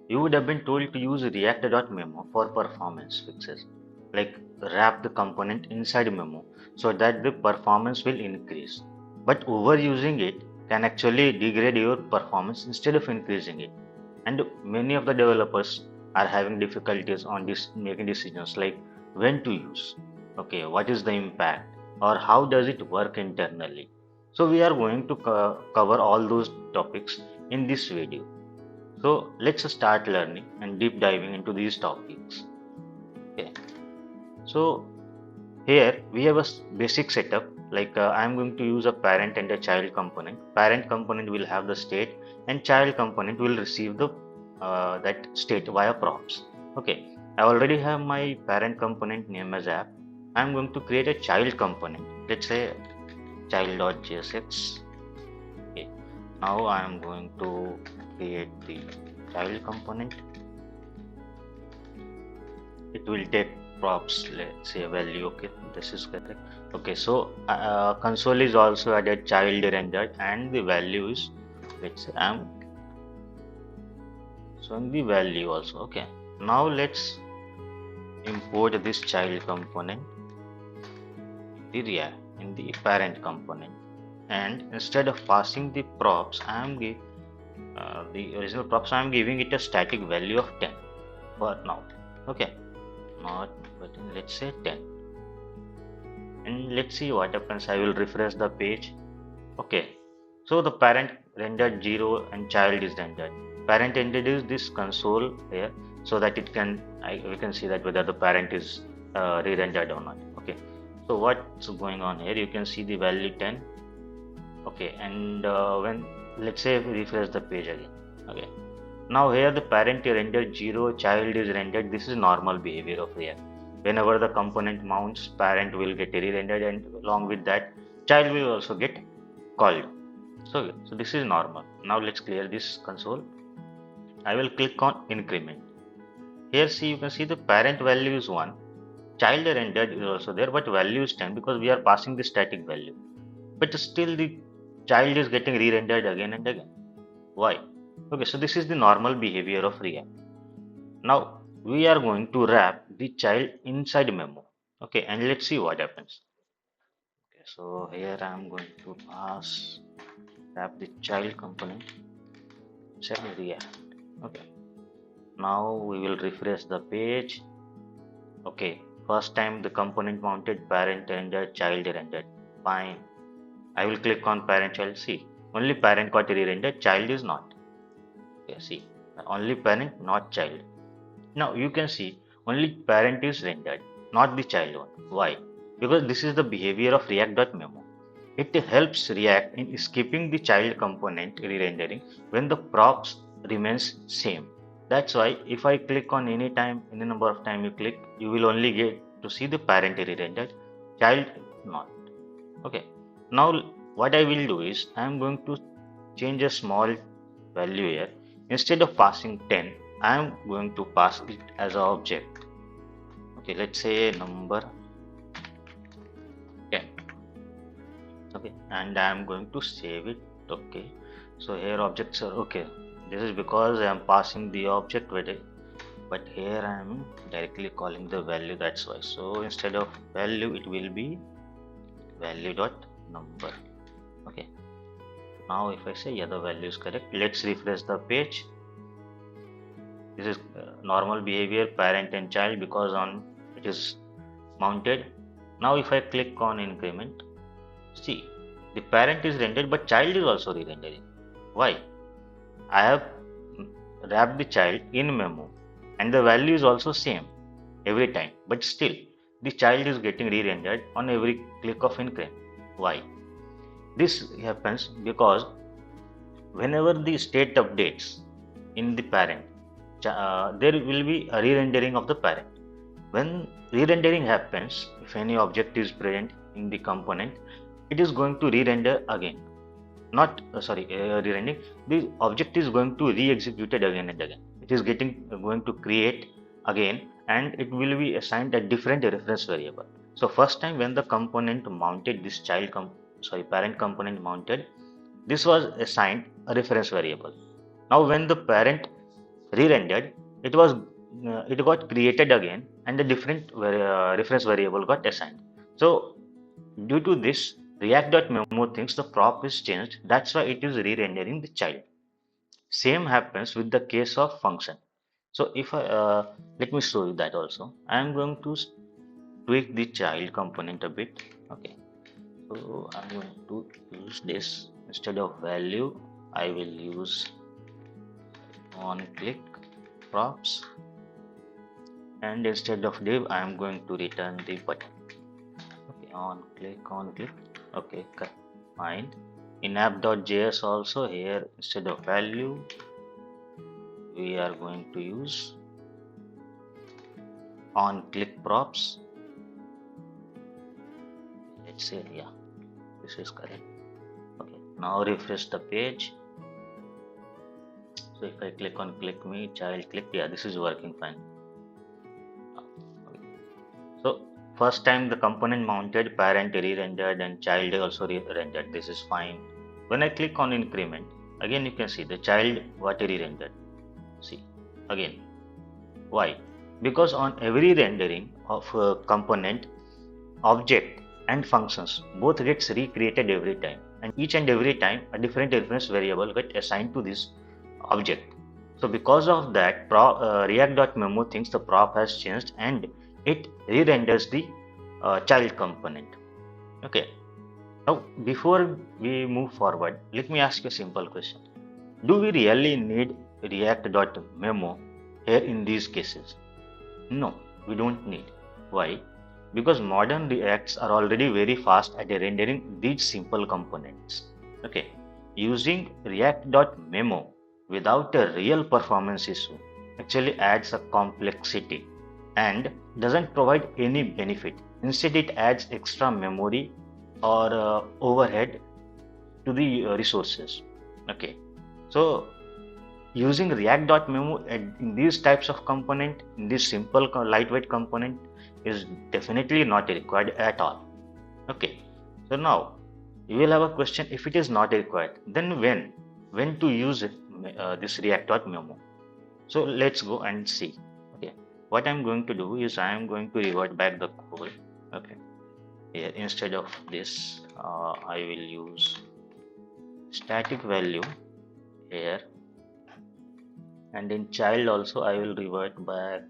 You would have been told to use React.memo for performance fixes, like wrap the component inside memo so that the performance will increase. But overusing it can actually degrade your performance instead of increasing it. And many of the developers are having difficulties on this making decisions like when to use, okay, what is the impact, or how does it work internally. So we are going to cover all those topics in this video. So let's start learning and deep diving into these topics. Okay. So here we have a basic setup. Like I'm going to use a parent and a child component. Parent component will have the state, and child component will receive the that state via props. Okay. I already have my parent component name as app. I'm going to create a child component. Let's say child.jsx. Okay. Now I am going to create the child component. It will take props, let's say a value. Okay, this is correct. Okay, so console is also added child rendered, and the value is, let's say I'm showing the value also. Okay, now let's import this child component in the in the parent component, and instead of passing the props, I am giving the original props, I am giving it a static value of 10 for now. Okay, not but let's say 10, and let's see what happens. I will refresh the page. Okay, so the parent rendered 0 and child is rendered. Parent introduced this console here so that it can we can see that whether the parent is re-rendered or not. Okay, so what's going on here, you can see the value 10. Okay, and when, let's say, we refresh the page again. Okay, now here the parent rendered 0, child is rendered. This is normal behavior of React. Whenever the component mounts, parent will get re-rendered, and along with that, child will also get called. So this is normal. Now let's clear this console. I will click on increment. Here see, you can see the parent value is 1. Child rendered is also there, but value is 10 because we are passing the static value. But still the child is getting re-rendered again and again. Why? Okay, so this is the normal behavior of React. Now we are going to wrap the child inside memo. Okay, and let's see what happens. Okay, so here I am going to pass wrap the child component inside React. Okay, now we will refresh the page. Okay, first time the component mounted, parent rendered, child rendered. Fine. I will click on parent child. See, only parent got re-rendered, child is not. Okay, see, only parent, not child. Now you can see only parent is rendered, not the child one. Why? Because this is the behavior of React.memo. It helps React in skipping the child component re-rendering when the props remains same. That's why if I click on any time, any number of time you click, you will only get to see the parent re-rendered, child not. Okay. Now what I will do is I am going to change a small value here. Instead of passing 10, I am going to pass it as an object. Okay, let's say number 10. Okay, and I am going to save it. Okay, so here objects are okay. This is because I am passing the object with it, but here I am directly calling the value. That's why. So instead of value, it will be value dot number. Okay. Now if I say yeah, the value is correct, let's refresh the page. This is normal behavior, parent and child, because on it is mounted. Now if I click on increment, see, the parent is rendered, but child is also re-rendering. Why? I have wrapped the child in memo, and the value is also same every time, but still the child is getting re-rendered on every click of increment. Why? This happens because whenever the state updates in the parent, there will be a re-rendering of the parent. When re-rendering happens, if any object is present in the component, it is going to re-render again. Not re-rendering. The object is going to re-executed again and again. It is going to create again, and it will be assigned a different reference variable. So first time when the component mounted, this parent component mounted, this was assigned a reference variable. Now when the parent re-rendered, it got created again, and the different reference variable got assigned. So due to this, React.memo thinks the prop is changed. That's why it is re-rendering the child. Same happens with the case of function. So if I let me show you that also. I am going to tweak the child component a bit. Okay, so I'm going to use this instead of value. I will use on click props, and instead of div, I am going to return the button. Okay, on click. Okay, fine. In app.js also here instead of value, we are going to use on click props. Let's say, yeah, this is correct. Okay, now refresh the page. So if I click on click me, child click, yeah, this is working fine. Okay. So first time the component mounted, parent re-rendered and child also re-rendered. This is fine. When I click on increment, again you can see the child what re-rendered. See, again, why? Because on every rendering of a component, object and functions both gets recreated every time, and each and every time a different reference variable get assigned to this object. So because of that, React.memo thinks the prop has changed and it re-renders the child component. Okay. Now before we move forward, let me ask you a simple question. Do we really need React.memo here in these cases? No, we don't need. Why? Because modern Reacts are already very fast at rendering these simple components. Okay, using React.memo without a real performance issue actually adds a complexity and doesn't provide any benefit. Instead, it adds extra memory or overhead to the resources. Okay, so using React.memo in these types of component, in this simple lightweight component, is definitely not required at all. Okay, so now you will have a question: if it is not required, then when to use it, this React.memo? So let's go and see. Okay, what I'm going to do is I am going to revert back the code. Okay, here instead of this, I will use static value here, and in child also I will revert back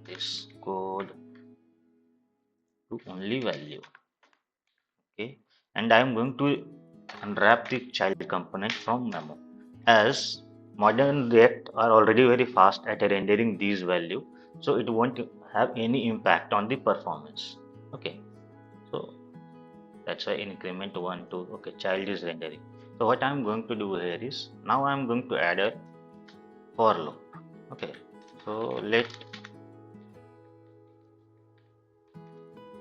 this code to only value. Okay, and I am going to unwrap the child component from memo, as modern React are already very fast at rendering these value, so it won't have any impact on the performance. Okay, so that's why increment 1 to, okay, child is rendering. So what I'm going to do here is, now I'm going to add a for loop. Okay, so let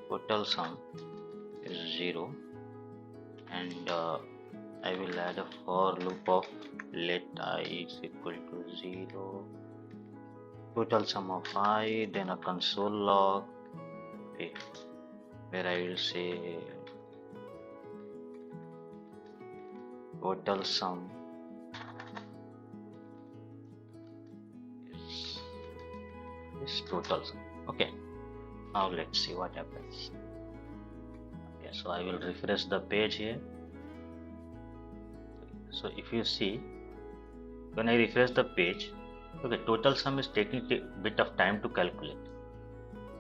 total sum is 0, and I will add a for loop of let I is equal to 0, total sum of I, then a console log, okay, where I will say total sum is total sum. Okay, now let's see what happens. Okay, so I will refresh the page here. So if you see, when I refresh the page, okay, total sum is taking a bit of time to calculate.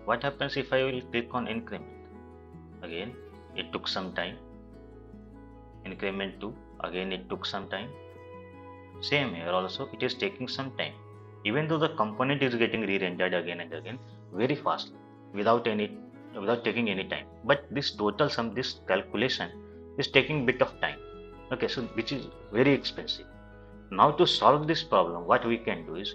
What happens if I will click on increment? Again, it took some time. Increment 2, again it took some time. Same here also, it is taking some time. Even though the component is getting re-rendered again and again very fast without taking any time. But this total sum, this calculation is taking bit of time. Okay, so which is very expensive. Now to solve this problem, what we can do is,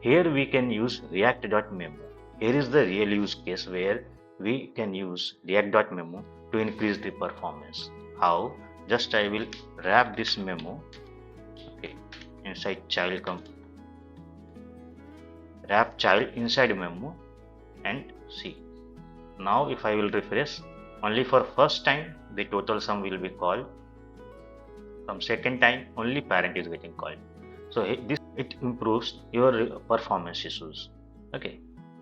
here we can use React.memo. Here is the real use case where we can use React.memo to increase the performance. How? Just I will wrap this memo, okay, inside child wrap child inside memo, and see. Now if I will refresh, only for first time the total sum will be called. From second time only parent is getting called. So it improves your performance issues. Okay.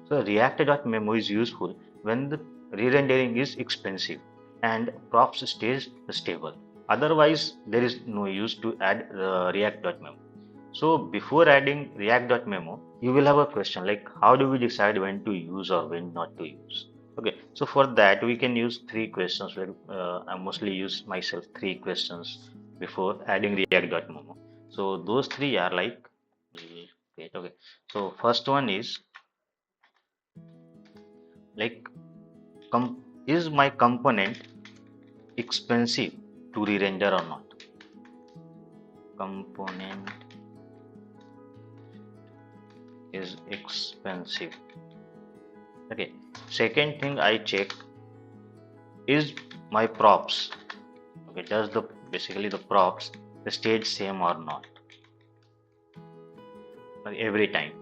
So React.memo is useful when the re-rendering is expensive and props stays stable. Otherwise, there is no use to add React.memo. So before adding React.memo, you will have a question like how do we decide when to use or when not to use? Okay, so for that we can use three questions. Like, I mostly use myself three questions before adding React.memo. So those three are like, wait, okay. So first one is like, is my component expensive to re-render or not? Component is expensive. Okay. Second thing I check is my props. Okay, does the basically the props stayed same or not? Like every time.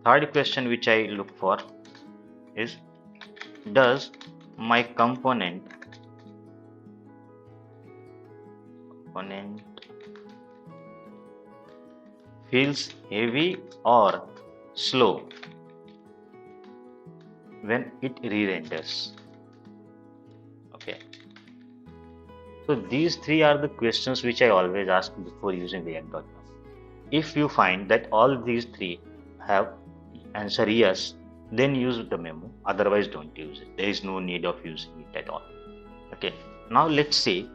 Third question which I look for is, does my component feels heavy or slow when it re-renders? Okay. So these three are the questions which I always ask before using React.memo. If you find that all these three have answer yes, then use the memo. Otherwise, don't use it. There is no need of using it at all. Okay. Now let's see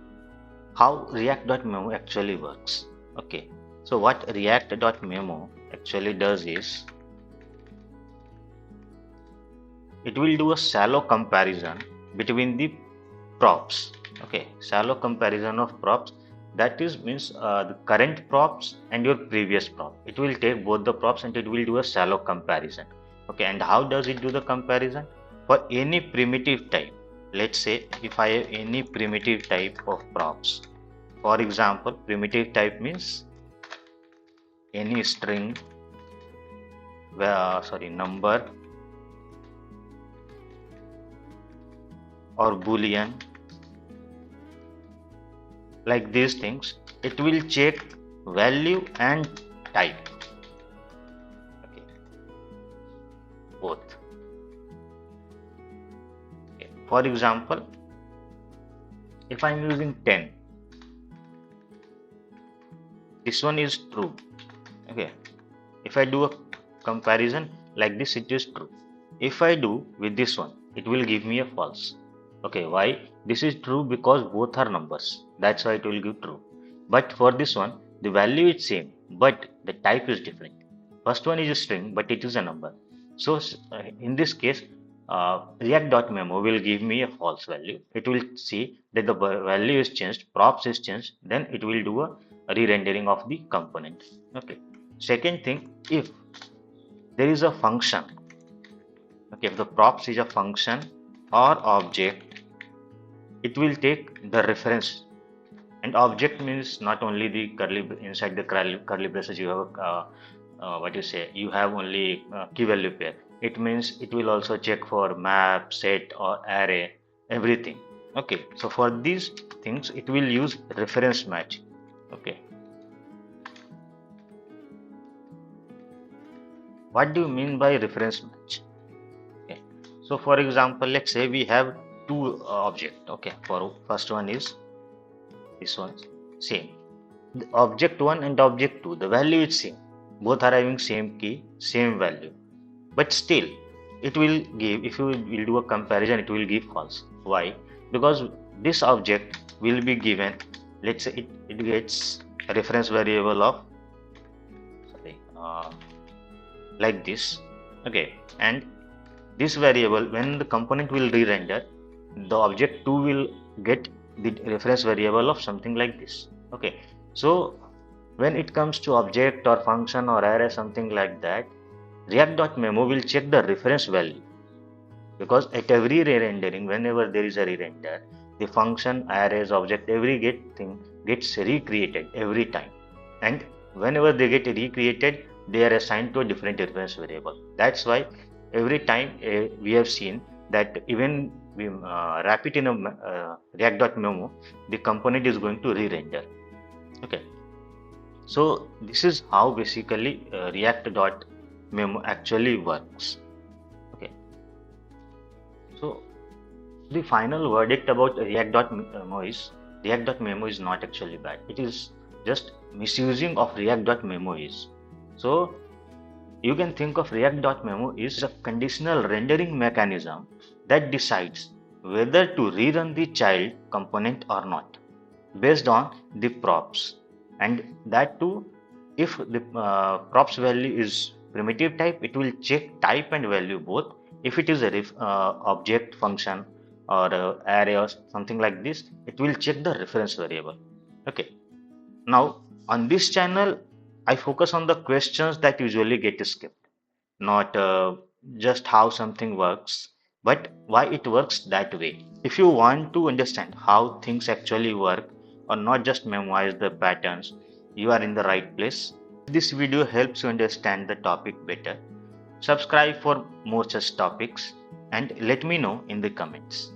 how React.memo actually works. Okay. So what React.memo actually does is it will do a shallow comparison between the props. Okay, shallow comparison of props, that is means the current props and your previous prop. It will take both the props and it will do a shallow comparison. Okay, and how does it do the comparison? For any primitive type, let's say if I have any primitive type of props, for example, primitive type means any string, number or boolean, like these things, it will check value and type. Okay, both. Okay. For example, if I'm using 10, this one is true. Okay, if I do a comparison like this, it is true. If I do with this one, it will give me a false. Okay, why? This is true because both are numbers. That's why it will give true. But for this one, the value is same, but the type is different. First one is a string, but it is a number. So in this case, React.memo will give me a false value. It will see that the value is changed, props is changed, then it will do a re-rendering of the component. Okay. Second thing, if there is a function, okay, if the props is a function or object, it will take the reference. And object means not only the curly, inside the curly braces you have what you say, you have only key value pair. It means it will also check for map, set or array, everything. Okay, so for these things it will use reference match. Okay, what do you mean by reference match? Okay, so for example, let's say we have two object. Okay, for first one is this one, same. The object 1 and object 2, the value is same. Both are having same key, same value. But still, it will give, if you will do a comparison, it will give false. Why? Because this object will be given, let's say it gets a reference variable of, like this. Okay, and this variable, when the component will re-render, the object 2 will get the reference variable of something like this. Okay, so when it comes to object or function or array, something like that, React.memo will check the reference value, because at every re-rendering, whenever there is a re-render, the function, arrays, object, every thing gets recreated every time, and whenever they get recreated, they are assigned to a different reference variable. That's why every time we have seen that even we wrap it in a React.memo, the component is going to re-render. Okay, So this is how basically React.memo actually works. Okay. So the final verdict about React.memo is not actually bad. It is just misusing of React.memo is. So you can think of React.memo is a conditional rendering mechanism that decides whether to rerun the child component or not based on the props, and that too, if the props value is primitive type, it will check type and value both. If it is a object function or array or something like this, it will check the reference variable. Okay, now on this channel I focus on the questions that usually get skipped, not just how something works, but why it works that way. If you want to understand how things actually work or not just memorize the patterns, you are in the right place. If this video helps you understand the topic better, subscribe for more such topics and let me know in the comments.